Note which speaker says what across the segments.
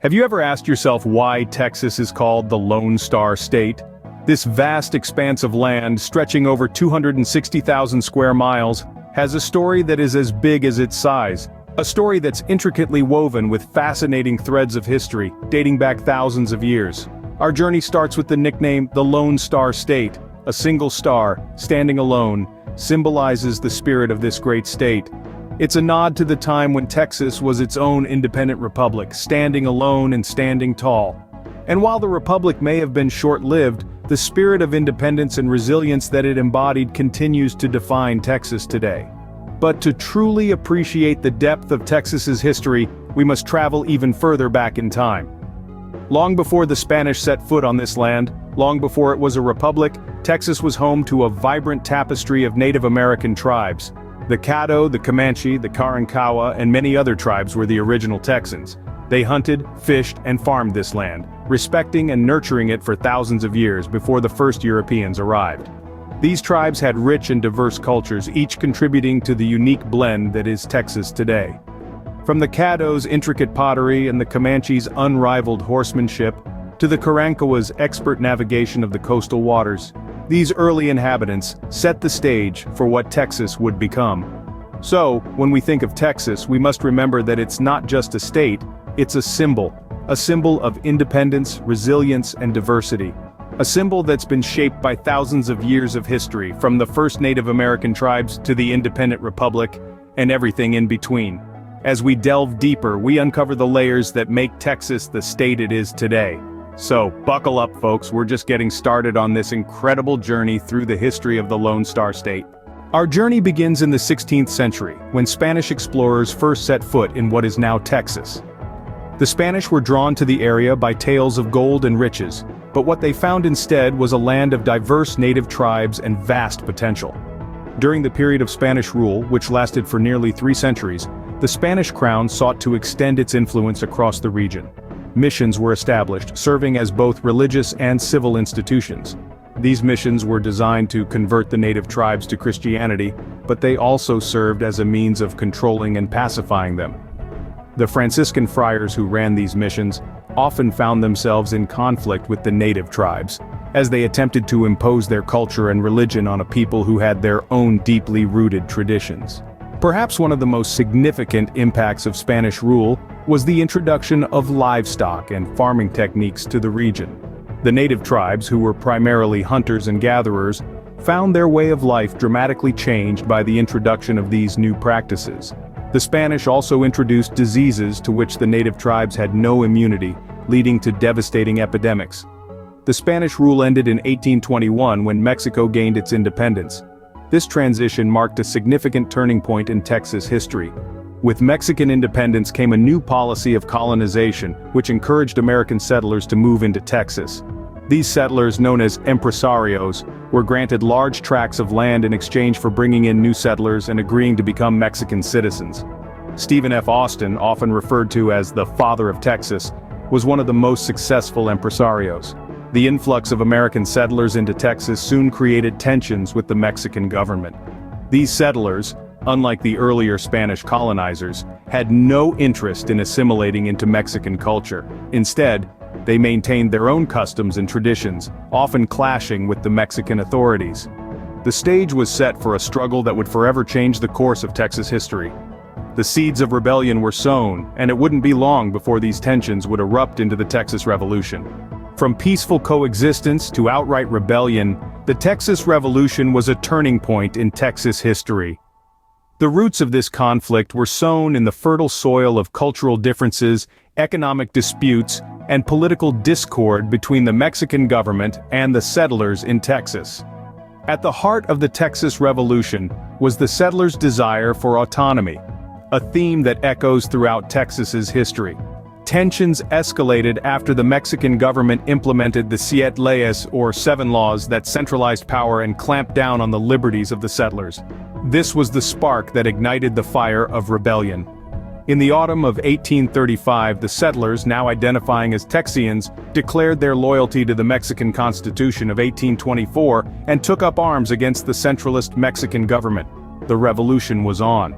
Speaker 1: Have you ever asked yourself why Texas is called the Lone Star State? This vast expanse of land, stretching over 260,000 square miles, has a story that is as big as its size. A story that's intricately woven with fascinating threads of history, dating back thousands of years. Our journey starts with the nickname, the Lone Star State. A single star, standing alone, symbolizes the spirit of this great state. It's a nod to the time when Texas was its own independent republic, standing alone and standing tall. And while the republic may have been short-lived, the spirit of independence and resilience that it embodied continues to define Texas today. But to truly appreciate the depth of Texas's history, we must travel even further back in time. Long before the Spanish set foot on this land, long before it was a republic, Texas was home to a vibrant tapestry of Native American tribes. The Caddo, the Comanche, the Karankawa, and many other tribes were the original Texans. They hunted, fished, and farmed this land, respecting and nurturing it for thousands of years before the first Europeans arrived. These tribes had rich and diverse cultures, each contributing to the unique blend that is Texas today. From the Caddo's intricate pottery and the Comanche's unrivaled horsemanship, to the Karankawa's expert navigation of the coastal waters, these early inhabitants set the stage for what Texas would become. So, when we think of Texas, we must remember that it's not just a state, it's a symbol of independence, resilience, and diversity. A symbol that's been shaped by thousands of years of history, from the first Native American tribes to the independent republic, and everything in between. As we delve deeper, we uncover the layers that make Texas the state it is today. So, buckle up folks, we're just getting started on this incredible journey through the history of the Lone Star State. Our journey begins in the 16th century, when Spanish explorers first set foot in what is now Texas. The Spanish were drawn to the area by tales of gold and riches, but what they found instead was a land of diverse native tribes and vast potential. During the period of Spanish rule, which lasted for nearly 3 centuries, the Spanish crown sought to extend its influence across the region. Missions were established, serving as both religious and civil institutions. These missions were designed to convert the native tribes to Christianity, but they also served as a means of controlling and pacifying them. The Franciscan friars who ran these missions often found themselves in conflict with the native tribes, as they attempted to impose their culture and religion on a people who had their own deeply rooted traditions. Perhaps one of the most significant impacts of Spanish rule was the introduction of livestock and farming techniques to the region. The native tribes, who were primarily hunters and gatherers, found their way of life dramatically changed by the introduction of these new practices. The Spanish also introduced diseases to which the native tribes had no immunity, leading to devastating epidemics. The Spanish rule ended in 1821 when Mexico gained its independence. This transition marked a significant turning point in Texas history. With Mexican independence came a new policy of colonization, which encouraged American settlers to move into Texas. These settlers, known as empresarios, were granted large tracts of land in exchange for bringing in new settlers and agreeing to become Mexican citizens. Stephen F. Austin, often referred to as the father of Texas, was one of the most successful empresarios. The influx of American settlers into Texas soon created tensions with the Mexican government. These settlers, unlike the earlier Spanish colonizers, had no interest in assimilating into Mexican culture. Instead, they maintained their own customs and traditions, often clashing with the Mexican authorities. The stage was set for a struggle that would forever change the course of Texas history. The seeds of rebellion were sown, and it wouldn't be long before these tensions would erupt into the Texas Revolution. From peaceful coexistence to outright rebellion, the Texas Revolution was a turning point in Texas history. The roots of this conflict were sown in the fertile soil of cultural differences, economic disputes, and political discord between the Mexican government and the settlers in Texas. At the heart of the Texas Revolution was the settlers' desire for autonomy, a theme that echoes throughout Texas's history. Tensions escalated after the Mexican government implemented the Siete Leyes, or 7 laws that centralized power and clamped down on the liberties of the settlers. This was the spark that ignited the fire of rebellion. In the autumn of 1835, the settlers, now identifying as Texians, declared their loyalty to the Mexican Constitution of 1824 and took up arms against the centralist Mexican government. The revolution was on.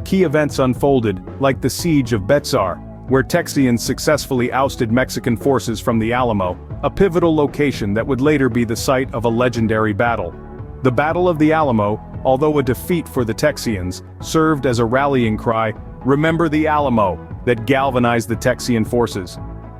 Speaker 1: Key events unfolded, like the siege of Betzar, where Texians successfully ousted Mexican forces from the Alamo, a pivotal location that would later be the site of a legendary battle. The Battle of the Alamo, although a defeat for the Texians, served as a rallying cry, "Remember the Alamo," that galvanized the Texian forces.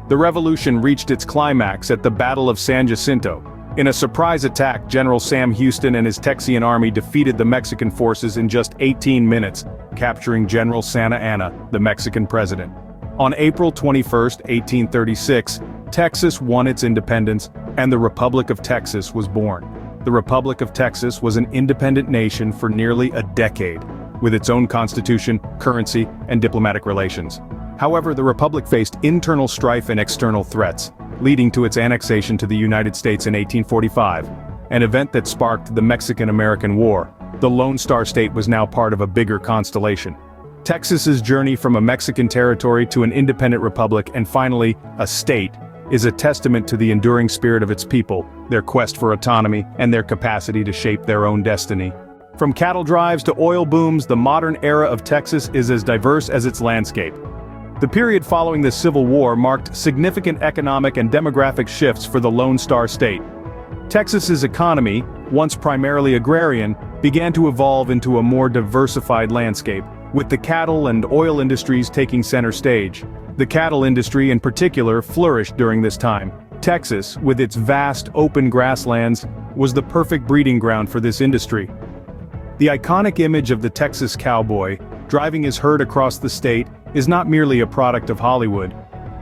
Speaker 1: The revolution reached its climax at the Battle of San Jacinto. In a surprise attack, General Sam Houston and his Texian army defeated the Mexican forces in just 18 minutes, capturing General Santa Anna, the Mexican president. On April 21, 1836, Texas won its independence, and the Republic of Texas was born. The Republic of Texas was an independent nation for nearly a decade, with its own constitution, currency, and diplomatic relations. However, the Republic faced internal strife and external threats, leading to its annexation to the United States in 1845, an event that sparked the Mexican-American War. The Lone Star State was now part of a bigger constellation. Texas's journey from a Mexican territory to an independent republic and finally, a state, is a testament to the enduring spirit of its people, their quest for autonomy, and their capacity to shape their own destiny. From cattle drives to oil booms, the modern era of Texas is as diverse as its landscape. The period following the Civil War marked significant economic and demographic shifts for the Lone Star State. Texas's economy, once primarily agrarian, began to evolve into a more diversified landscape, with the cattle and oil industries taking center stage. The cattle industry in particular flourished during this time. Texas, with its vast open grasslands, was the perfect breeding ground for this industry. The iconic image of the Texas cowboy, driving his herd across the state, is not merely a product of Hollywood.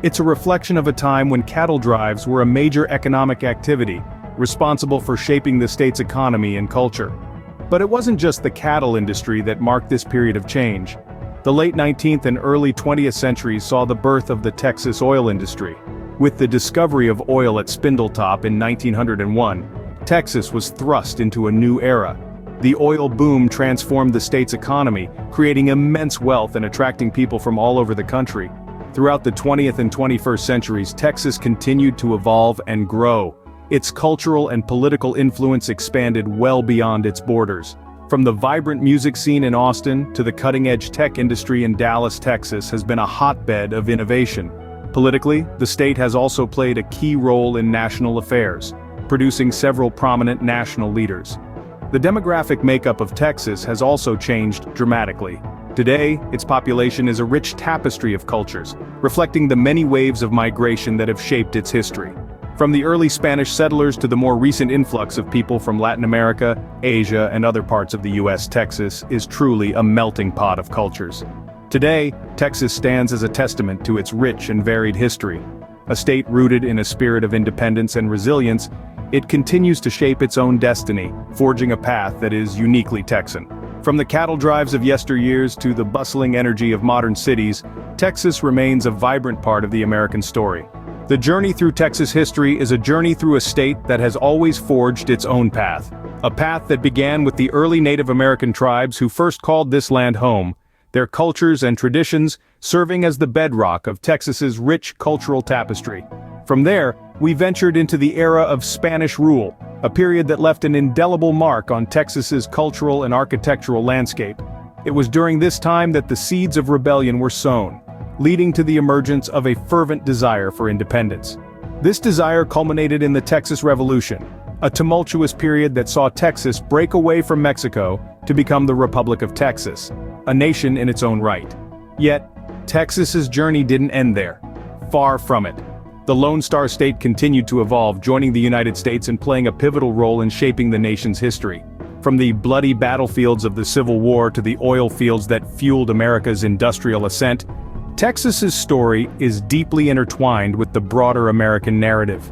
Speaker 1: It's a reflection of a time when cattle drives were a major economic activity, responsible for shaping the state's economy and culture. But it wasn't just the cattle industry that marked this period of change. The late 19th and early 20th centuries saw the birth of the Texas oil industry. With the discovery of oil at Spindletop in 1901, Texas was thrust into a new era. The oil boom transformed the state's economy, creating immense wealth and attracting people from all over the country. Throughout the 20th and 21st centuries, Texas continued to evolve and grow. Its cultural and political influence expanded well beyond its borders. From the vibrant music scene in Austin to the cutting-edge tech industry in Dallas, Texas has been a hotbed of innovation. Politically, the state has also played a key role in national affairs, producing several prominent national leaders. The demographic makeup of Texas has also changed dramatically. Today, its population is a rich tapestry of cultures, reflecting the many waves of migration that have shaped its history. From the early Spanish settlers to the more recent influx of people from Latin America, Asia, and other parts of the U.S., Texas is truly a melting pot of cultures. Today, Texas stands as a testament to its rich and varied history. A state rooted in a spirit of independence and resilience, it continues to shape its own destiny, forging a path that is uniquely Texan. From the cattle drives of yesteryears to the bustling energy of modern cities, Texas remains a vibrant part of the American story. The journey through Texas history is a journey through a state that has always forged its own path. A path that began with the early Native American tribes who first called this land home, their cultures and traditions serving as the bedrock of Texas's rich cultural tapestry. From there, we ventured into the era of Spanish rule, a period that left an indelible mark on Texas's cultural and architectural landscape. It was during this time that the seeds of rebellion were sown, leading to the emergence of a fervent desire for independence. This desire culminated in the Texas Revolution, a tumultuous period that saw Texas break away from Mexico to become the Republic of Texas, a nation in its own right. Yet, Texas's journey didn't end there. Far from it. The Lone Star State continued to evolve, joining the United States and playing a pivotal role in shaping the nation's history. From the bloody battlefields of the Civil War to the oil fields that fueled America's industrial ascent, Texas's story is deeply intertwined with the broader American narrative.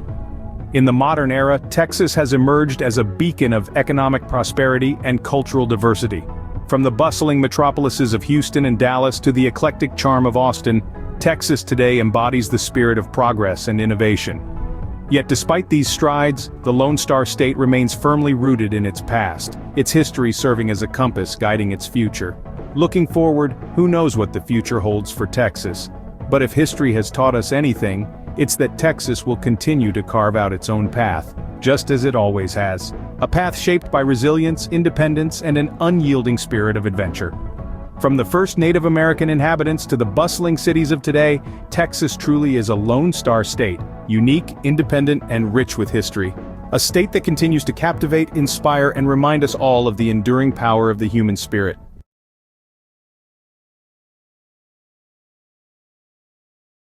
Speaker 1: In the modern era, Texas has emerged as a beacon of economic prosperity and cultural diversity. From the bustling metropolises of Houston and Dallas to the eclectic charm of Austin, Texas today embodies the spirit of progress and innovation. Yet despite these strides, the Lone Star State remains firmly rooted in its past, its history serving as a compass guiding its future. Looking forward, who knows what the future holds for Texas? But if history has taught us anything, it's that Texas will continue to carve out its own path, just as it always has. A path shaped by resilience, independence, and an unyielding spirit of adventure. From the first Native American inhabitants to the bustling cities of today, Texas truly is a Lone Star state, unique, independent, and rich with history. A state that continues to captivate, inspire, and remind us all of the enduring power of the human spirit.